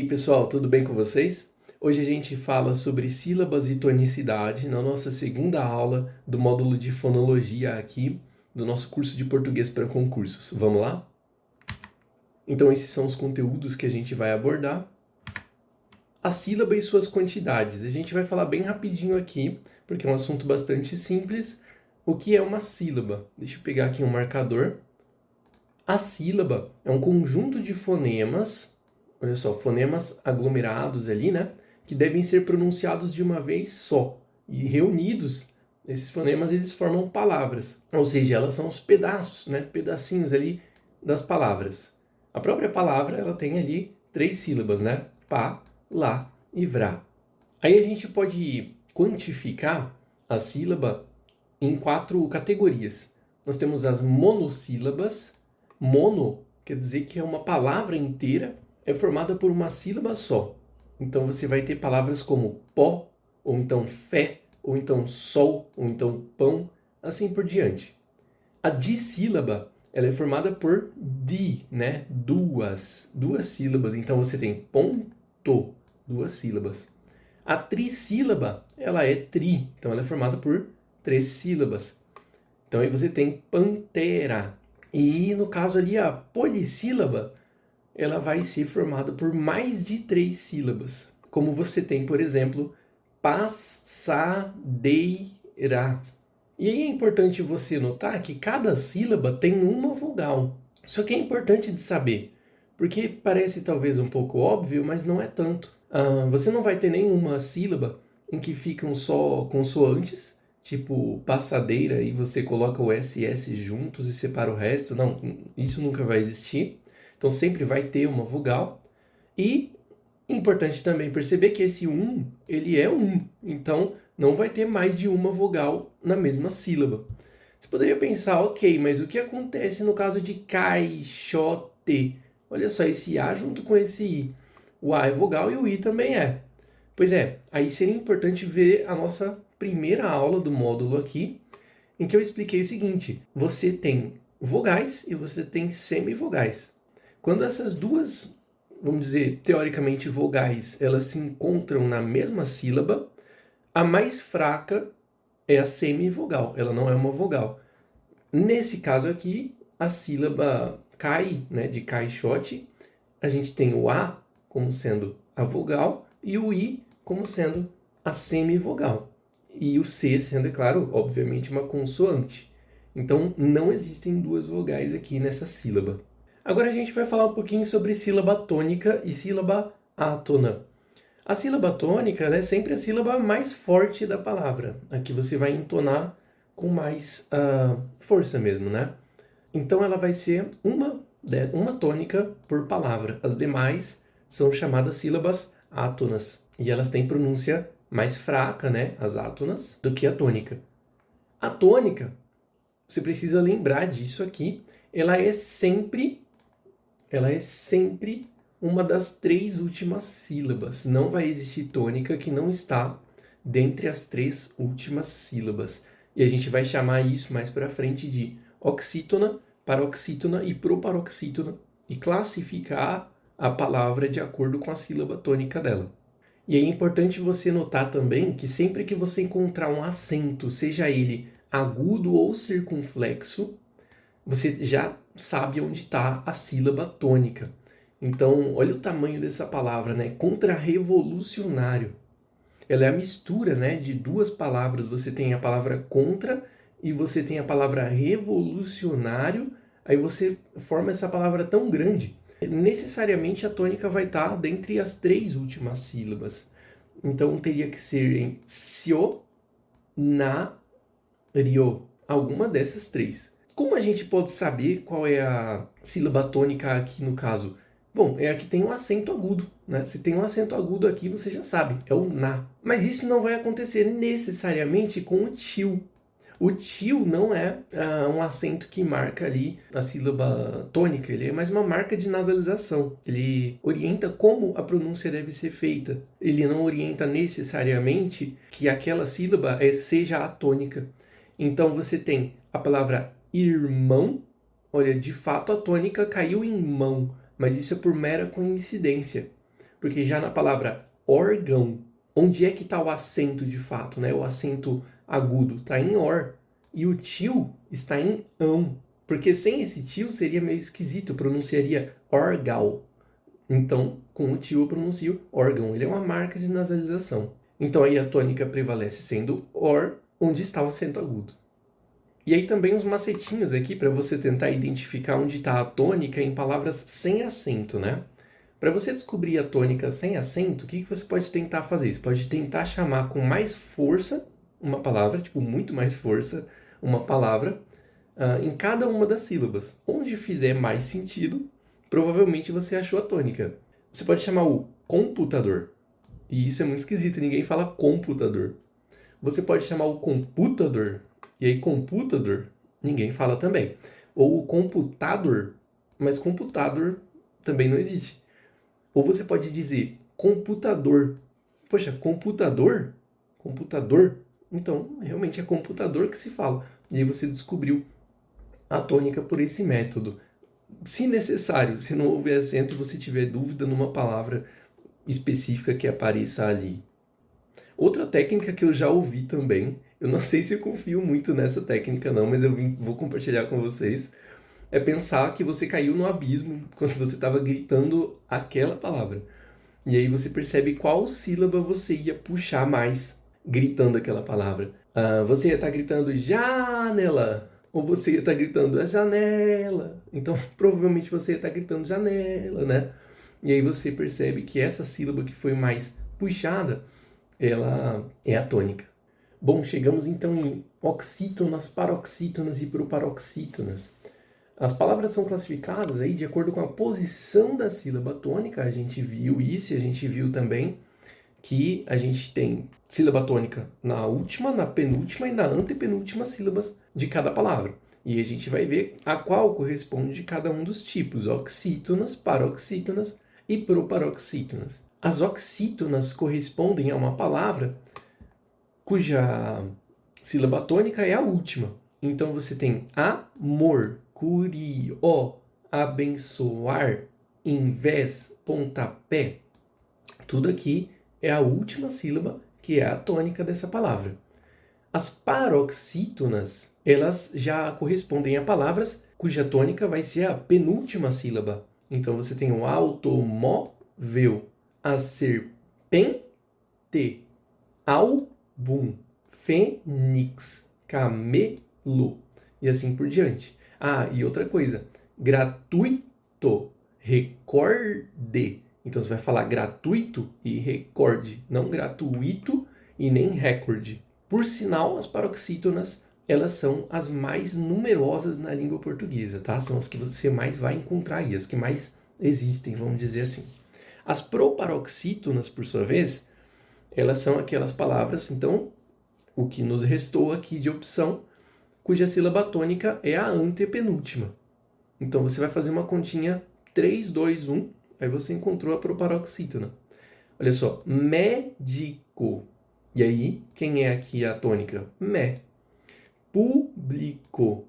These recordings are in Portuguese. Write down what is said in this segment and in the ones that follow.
pessoal, tudo bem com vocês? Hoje a gente fala sobre sílabas e tonicidade na nossa segunda aula do módulo de fonologia aqui do nosso curso de português para concursos. Vamos lá? Então esses são os conteúdos que a gente vai abordar. A sílaba e suas quantidades. A gente vai falar bem rapidinho aqui, porque é um assunto bastante simples. O que é uma sílaba? Deixa eu pegar aqui um marcador. A sílaba é um conjunto de fonemas, olha só, fonemas aglomerados ali, né? Que devem ser pronunciados de uma vez só. E reunidos, esses fonemas eles formam palavras. Ou seja, elas são os pedaços, né? Pedacinhos ali das palavras. A própria palavra, ela tem ali 3 sílabas, né? Pá, lá e vrá. Aí a gente pode quantificar a sílaba em 4 categorias. Nós temos as monossílabas. Mono quer dizer que é uma palavra inteira, é formada por uma sílaba só. Então você vai ter palavras como pó, ou então fé, ou então sol, ou então pão, assim por diante. A dissílaba, ela é formada por di, né? Duas sílabas. Então você tem ponto, 2 sílabas. A trissílaba, ela é tri, então ela é formada por 3 sílabas. Então aí você tem pantera. E no caso ali a polissílaba, ela vai ser formada por mais de 3 sílabas. Como você tem, por exemplo, passadeira. E aí é importante você notar que cada sílaba tem uma vogal. Isso aqui é importante de saber, porque parece talvez um pouco óbvio, mas não é tanto. Você não vai ter nenhuma sílaba em que ficam só consoantes, tipo passadeira, e você coloca o SS juntos e separa o resto. Não, isso nunca vai existir. Então sempre vai ter uma vogal. E importante também perceber que esse ele é então não vai ter mais de uma vogal na mesma sílaba. Você poderia pensar, ok, mas o que acontece no caso de caixote? Olha só, esse A junto com esse I. O A é vogal e o I também é. Pois é, aí seria importante ver a nossa primeira aula do módulo aqui, em que eu expliquei o seguinte: você tem vogais e você tem semivogais. Quando essas duas, vamos dizer, teoricamente vogais, elas se encontram na mesma sílaba, a mais fraca é a semivogal, ela não é uma vogal. Nesse caso aqui, a sílaba cai, né, de caixote, a gente tem o A como sendo a vogal e o I como sendo a semivogal. E o C sendo, é claro, obviamente uma consoante. Então não existem duas vogais aqui nessa sílaba. Agora a gente vai falar um pouquinho sobre sílaba tônica e sílaba átona. A sílaba tônica é sempre a sílaba mais forte da palavra. Aqui você vai entonar com mais força mesmo, né? Então ela vai ser uma tônica por palavra. As demais são chamadas sílabas átonas. E elas têm pronúncia mais fraca, né? As átonas, do que a tônica. A tônica, você precisa lembrar disso aqui, ela é sempre uma das 3 últimas sílabas. Não vai existir tônica que não está dentre as 3 últimas sílabas. E a gente vai chamar isso mais para frente de oxítona, paroxítona e proparoxítona e classificar a palavra de acordo com a sílaba tônica dela. E é importante você notar também que sempre que você encontrar um acento, seja ele agudo ou circunflexo, você já sabe onde está a sílaba tônica. Então, olha o tamanho dessa palavra, né? Contra-revolucionário. Ela é a mistura, né, de 2 palavras. Você tem a palavra contra e você tem a palavra revolucionário. Aí você forma essa palavra tão grande. Necessariamente a tônica vai estar dentre as 3 últimas sílabas. Então teria que ser em sio, na, rio. Alguma dessas 3. Como a gente pode saber qual é a sílaba tônica aqui no caso? Bom, é a que tem um acento agudo, né? Se tem um acento agudo aqui, você já sabe, é o na. Mas isso não vai acontecer necessariamente com o til. O til não é um acento que marca ali a sílaba tônica, ele é mais uma marca de nasalização. Ele orienta como a pronúncia deve ser feita. Ele não orienta necessariamente que aquela sílaba seja a tônica. Então você tem a palavra irmão. Olha, de fato a tônica caiu em mão, mas isso é por mera coincidência. Porque já na palavra órgão, onde é que está o acento de fato, né? O acento agudo está em or. E o tio está em ão. Porque sem esse tio seria meio esquisito, eu pronunciaria orgal. Então, com o tio eu pronuncio órgão. Ele é uma marca de nasalização. Então aí a tônica prevalece sendo or, onde está o acento agudo. E aí também uns macetinhos aqui para você tentar identificar onde está a tônica em palavras sem acento, né? Para você descobrir a tônica sem acento, o que você pode tentar fazer? Você pode tentar chamar com mais força uma palavra, tipo muito mais força, uma palavra, em cada uma das sílabas. Onde fizer mais sentido, provavelmente você achou a tônica. Você pode chamar o computador. E isso é muito esquisito, ninguém fala computador. Você pode chamar o computador. E aí, computador, ninguém fala também. Ou o computador, mas computador também não existe. Ou você pode dizer computador. Poxa, computador? Computador? Então, realmente é computador que se fala. E aí você descobriu a tônica por esse método. Se necessário, se não houver acento, você tiver dúvida numa palavra específica que apareça ali. Outra técnica que eu já ouvi também, eu não sei se eu confio muito nessa técnica não, mas vou compartilhar com vocês, é pensar que você caiu no abismo quando você estava gritando aquela palavra. E aí você percebe qual sílaba você ia puxar mais gritando aquela palavra. Você ia estar gritando janela, ou você ia estar gritando a janela. Então, provavelmente você ia estar gritando janela, né? E aí você percebe que essa sílaba que foi mais puxada, ela é a tônica. Bom, chegamos então em oxítonas, paroxítonas e proparoxítonas. As palavras são classificadas aí de acordo com a posição da sílaba tônica. A gente viu isso e a gente viu também que a gente tem sílaba tônica na última, na penúltima e na antepenúltima sílabas de cada palavra. E a gente vai ver a qual corresponde cada um dos tipos, oxítonas, paroxítonas e proparoxítonas. As oxítonas correspondem a uma palavra cuja sílaba tônica é a última. Então você tem amor, curio, abençoar, invés, pontapé. Tudo aqui é a última sílaba que é a tônica dessa palavra. As paroxítonas, elas já correspondem a palavras cuja tônica vai ser a penúltima sílaba. Então você tem o automóvel, a serpente, álbum, fênix, camelo e assim por diante. E outra coisa, gratuito, recorde. Então você vai falar gratuito e recorde, não gratuito e nem recorde. Por sinal, as paroxítonas, elas são as mais numerosas na língua portuguesa, tá? São as que você mais vai encontrar aí, as que mais existem, vamos dizer assim. As proparoxítonas, por sua vez, elas são aquelas palavras, então, o que nos restou aqui de opção, cuja sílaba tônica é a antepenúltima. Então você vai fazer uma continha 3, 2, 1, aí você encontrou a proparoxítona. Olha só, médico. E aí, quem é aqui a tônica? Mé. Público.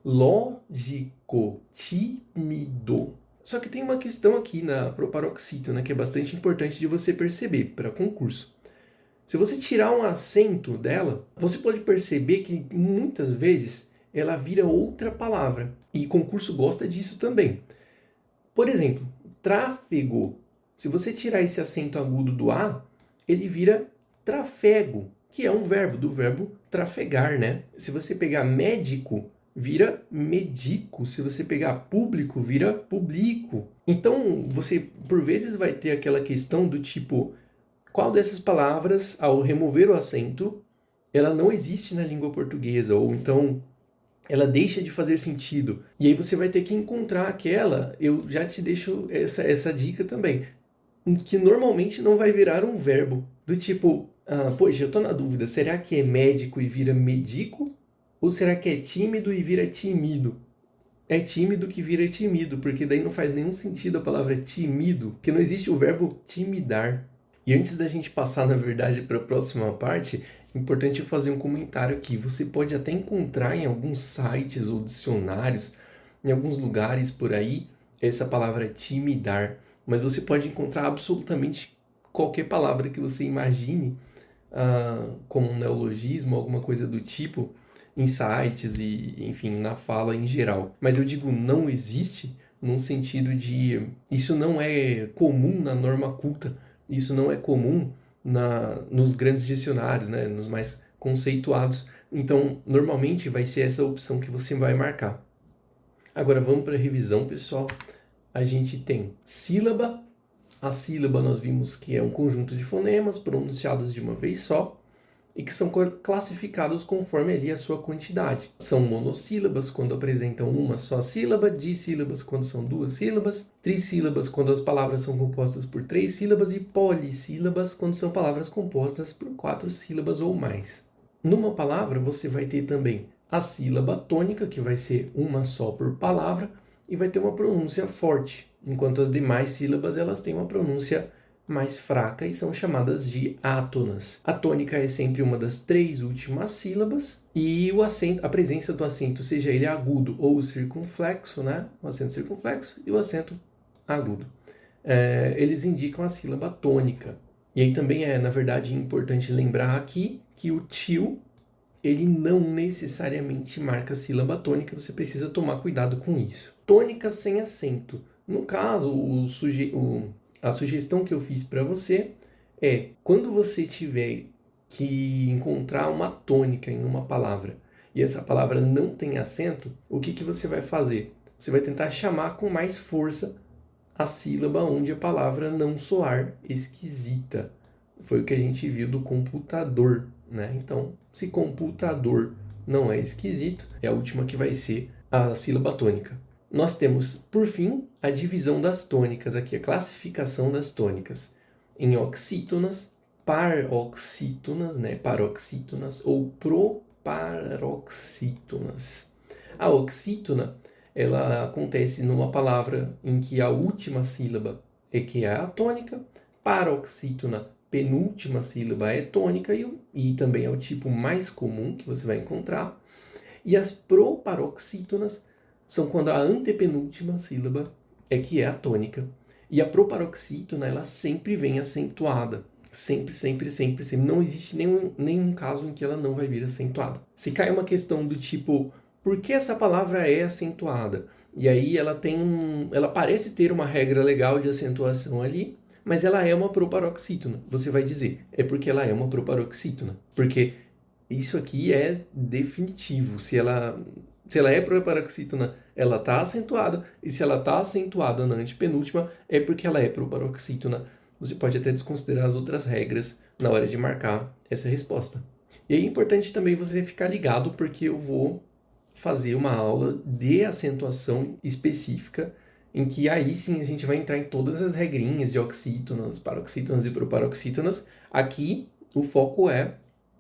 Lógico. Tímido. Só que tem uma questão aqui na proparoxítona que é bastante importante de você perceber para concurso. Se você tirar um acento dela, você pode perceber que muitas vezes ela vira outra palavra. E concurso gosta disso também. Por exemplo, tráfego. Se você tirar esse acento agudo do A, ele vira trafego, que é um verbo, do verbo trafegar, né? Se você pegar médico, vira medico. Se você pegar público, vira publico. Então, você por vezes vai ter aquela questão do tipo, qual dessas palavras, ao remover o acento, ela não existe na língua portuguesa, ou então ela deixa de fazer sentido. E aí você vai ter que encontrar aquela, eu já te deixo essa dica também, que normalmente não vai virar um verbo, do tipo, poxa, eu tô na dúvida, será que é médico e vira medico? Ou será que é tímido e vira timido? É tímido que vira timido, porque daí não faz nenhum sentido a palavra timido, porque não existe o verbo timidar. E antes da gente passar, na verdade, para a próxima parte, é importante eu fazer um comentário aqui. Você pode até encontrar em alguns sites ou dicionários, em alguns lugares por aí, essa palavra timidar. mas você pode encontrar absolutamente qualquer palavra que você imagine como um neologismo, alguma coisa do tipo, em sites e, enfim, na fala em geral. Mas eu digo não existe num sentido de isso não é comum na norma culta, isso não é comum nos grandes dicionários, né, nos mais conceituados. Então, normalmente vai ser essa opção que você vai marcar. Agora vamos para a revisão, pessoal. A gente tem sílaba. A sílaba nós vimos que é um conjunto de fonemas pronunciados de uma vez só e que são classificados conforme ali a sua quantidade. São monossílabas quando apresentam uma só sílaba, dissílabas quando são duas sílabas, trissílabas quando as palavras são compostas por três sílabas e polissílabas quando são palavras compostas por quatro sílabas ou mais. Numa palavra você vai ter também a sílaba tônica, que vai ser uma só por palavra, e vai ter uma pronúncia forte, enquanto as demais sílabas elas têm uma pronúncia mais fraca e são chamadas de átonas. A tônica é sempre uma das três últimas sílabas e o acento, a presença do acento, seja ele agudo ou circunflexo, né? O acento circunflexo e o acento agudo. Eles indicam a sílaba tônica. E aí também na verdade, importante lembrar aqui que o tio ele não necessariamente marca a sílaba tônica, você precisa tomar cuidado com isso. Tônica sem acento. No caso, a sugestão que eu fiz para você é, quando você tiver que encontrar uma tônica em uma palavra e essa palavra não tem acento, o que você vai fazer? Você vai tentar chamar com mais força a sílaba onde a palavra não soar esquisita. Foi o que a gente viu do computador, né? Então, se computador não é esquisito, é a última que vai ser a sílaba tônica. Nós temos, por fim, a divisão das tônicas aqui, a classificação das tônicas em oxítonas, paroxítonas, né? Paroxítonas ou proparoxítonas. A oxítona, ela acontece numa palavra em que a última sílaba é que é a tônica, paroxítona, penúltima sílaba é tônica e também é o tipo mais comum que você vai encontrar. E as proparoxítonas são quando a antepenúltima sílaba é que é a tônica. E a proparoxítona, ela sempre vem acentuada. Sempre, sempre, sempre, sempre. Não existe nenhum caso em que ela não vai vir acentuada. Se cai uma questão do tipo, por que essa palavra é acentuada? E aí ela parece ter uma regra legal de acentuação ali, mas ela é uma proparoxítona. Você vai dizer, é porque ela é uma proparoxítona. Porque isso aqui é definitivo. Se ela é proparoxítona, ela está acentuada. E se ela está acentuada na antepenúltima, é porque ela é proparoxítona. Você pode até desconsiderar as outras regras na hora de marcar essa resposta. E é importante também você ficar ligado, porque eu vou fazer uma aula de acentuação específica, em que aí sim a gente vai entrar em todas as regrinhas de oxítonas, paroxítonas e proparoxítonas. Aqui o foco é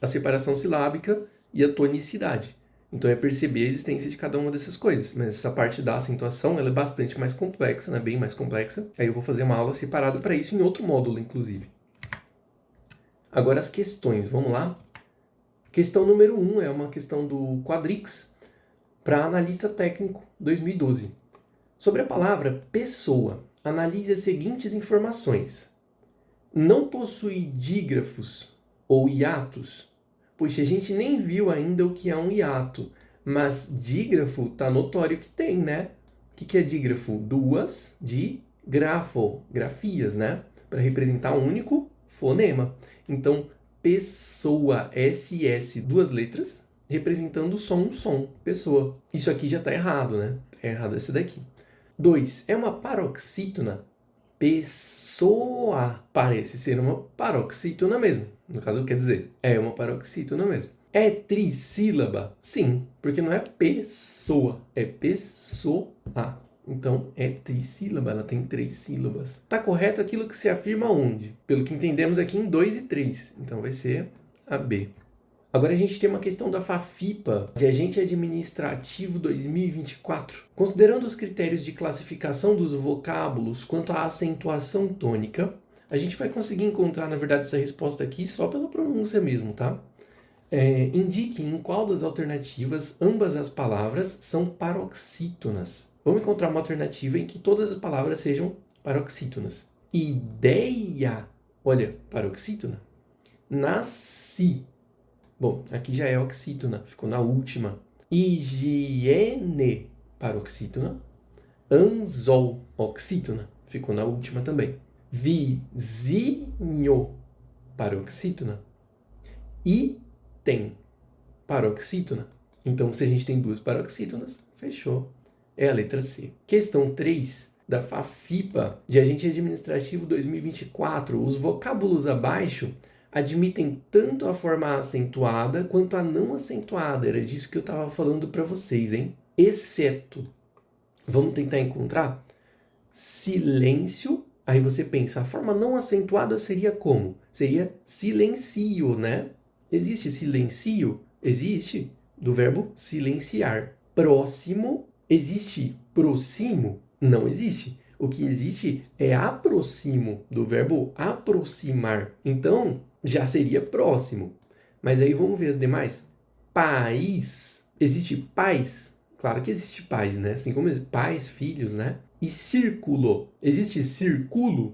a separação silábica e a tonicidade. Então é perceber a existência de cada uma dessas coisas. Mas essa parte da acentuação ela é bastante mais complexa, né? Bem mais complexa. Aí eu vou fazer uma aula separada para isso em outro módulo, inclusive. Agora as questões, vamos lá? Questão número 1 é uma questão do Quadrix para analista técnico 2012. Sobre a palavra pessoa, analise as seguintes informações. Não possui dígrafos ou hiatos. Puxa, a gente nem viu ainda o que é um hiato, mas dígrafo tá notório que tem, né? O que é dígrafo? Duas de grafo, grafias, né? Para representar um único fonema. Então, pessoa, SS, duas letras, representando só um som, pessoa. Isso aqui já está errado, né? É errado esse daqui. 2. É uma paroxítona. Pessoa parece ser uma paroxítona mesmo. No caso, quer dizer, é uma paroxítona mesmo. É trissílaba? Sim, porque não é pessoa, é pessoa. Então, é trissílaba, ela tem 3 sílabas. Tá correto aquilo que se afirma onde? Pelo que entendemos aqui em 2 e 3. Então, vai ser a B. Agora a gente tem uma questão da FAFIPA, de Agente Administrativo 2024. Considerando os critérios de classificação dos vocábulos quanto à acentuação tônica, a gente vai conseguir encontrar, na verdade, essa resposta aqui só pela pronúncia mesmo, tá? Indique em qual das alternativas ambas as palavras são paroxítonas. Vamos encontrar uma alternativa em que todas as palavras sejam paroxítonas. Ideia, olha, paroxítona. Nasci. Bom, aqui já é oxítona, ficou na última. Higiene, paroxítona. Anzol, oxítona, ficou na última também. Vizinho, paroxítona. Item, paroxítona. Então, se a gente tem duas paroxítonas, fechou. É a letra C. Questão 3 da FAFIPA, de Agente Administrativo 2024. Os vocábulos abaixo admitem tanto a forma acentuada quanto a não acentuada. Era disso que eu estava falando para vocês, hein? Exceto. Vamos tentar encontrar? Silêncio. Aí você pensa, a forma não acentuada seria como? Seria silencio, né? Existe silencio? Existe, do verbo silenciar. Próximo, existe proximo? Não existe. O que existe é aproximo, do verbo aproximar. Então, já seria próximo. Mas aí vamos ver as demais. País. Existe pais? Claro que existe pais, né? Assim como pais, filhos, né? E círculo. Existe círculo?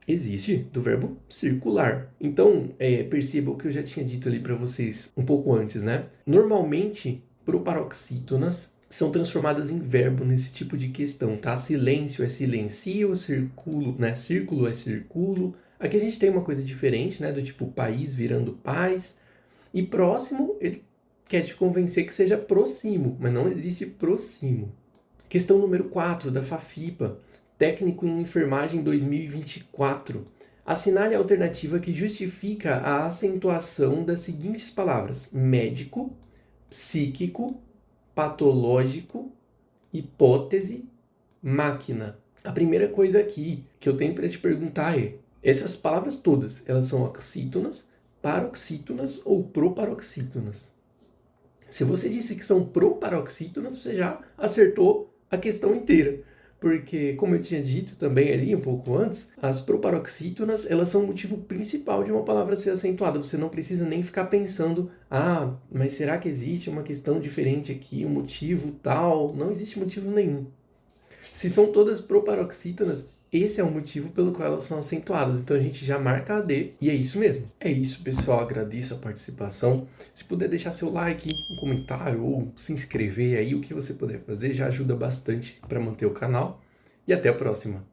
Existe, do verbo circular. Então, perceba o que eu já tinha dito ali para vocês um pouco antes, né? Normalmente, proparoxítonas são transformadas em verbo nesse tipo de questão, tá? Silêncio é silencio, círculo, né? Círculo é circulo. Aqui a gente tem uma coisa diferente, né? Do tipo país virando paz. E próximo, ele quer te convencer que seja proximo, mas não existe proximo. Questão número 4 da FAFIPA, técnico em enfermagem 2024. Assinale a alternativa que justifica a acentuação das seguintes palavras: médico, psíquico, patológico, hipótese, máquina. A primeira coisa aqui que eu tenho para te perguntar é: essas palavras todas, elas são oxítonas, paroxítonas ou proparoxítonas? Se você disse que são proparoxítonas, você já acertou a questão inteira. Porque, como eu tinha dito também ali um pouco antes, as proparoxítonas, elas são o motivo principal de uma palavra ser acentuada. Você não precisa nem ficar pensando, mas será que existe uma questão diferente aqui, um motivo tal? Não existe motivo nenhum. Se são todas proparoxítonas, esse é o motivo pelo qual elas são acentuadas. Então a gente já marca a D e é isso mesmo. É isso, pessoal. Agradeço a participação. Se puder deixar seu like, um comentário ou se inscrever aí, o que você puder fazer já ajuda bastante para manter o canal. E até a próxima.